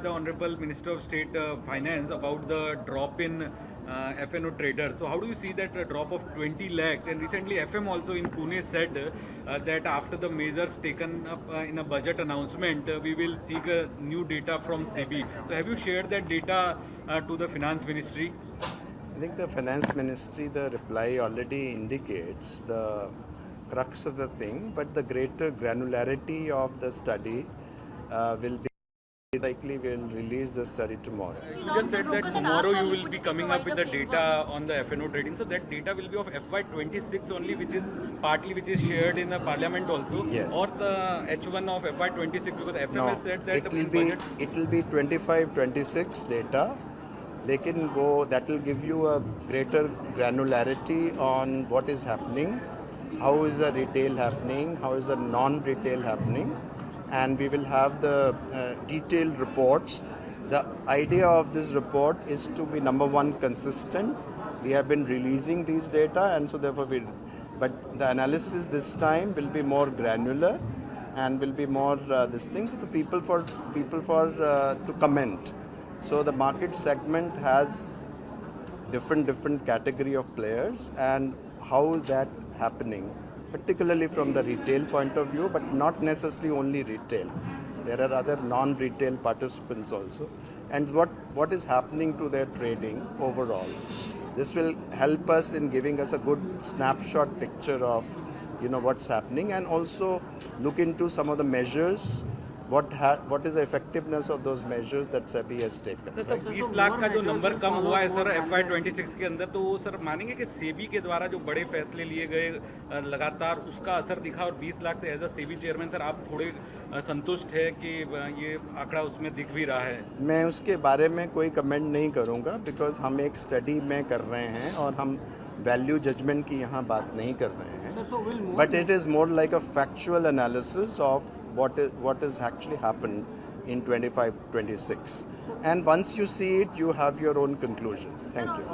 The Honorable Minister of State Finance about the drop in FNO traders. So how do you see that drop of 20 lakhs? And recently FM also in Pune said that after the measures taken up in a budget announcement, we will seek new data from SEBI. So have you shared that data to the Finance Ministry? I think the Finance Ministry, the reply already indicates the crux of the thing, but the greater granularity of the study will be likely we'll release the study tomorrow. You just said that tomorrow you will be coming up with the data on the FNO trading. So that data will be of FY26 only, which is shared in the Parliament also, Yes. or the H1 of FY26, because FM No, has said that it will be 25-26 data. लेकिन वो that will give you a greater granularity on what is happening, how is the retail happening, how is the non-retail happening, and we will have the detailed reports. The idea of this report is to be number one, consistent. We have been releasing these data, and so therefore but the analysis this time will be more granular and will be more this thing to the people for to comment. So the market segment has different category of players, and how is that happening, particularly from the retail point of view, but not necessarily only retail. There are other non-retail participants also, and what is happening to their trading overall. This will help us in giving us a good snapshot picture of what's happening, and also look into some of the measures. What is the effectiveness of those measures that SEBI has taken? Sir, तो 20 लाख का जो number कम हुआ है sir FY26 के अंदर, तो वो sir मानेंगे कि सेबी के द्वारा जो बड़े फैसले लिए गए लगातार उसका असर दिखा, और 20 लाख से as a SEBI chairman sir आप थोड़े संतुष्ट है कि ये आंकड़ा उसमें दिख भी रहा है? मैं उसके बारे में कोई कमेंट नहीं करूंगा, बिकॉज हम एक स्टडी में कर रहे हैं और हम वैल्यू जजमेंट की यहाँ बात नहीं कर रहे हैं, but it is more like a factual analysis of what has actually happened in 25-26, and once you see it, you have your own conclusions. Thank you.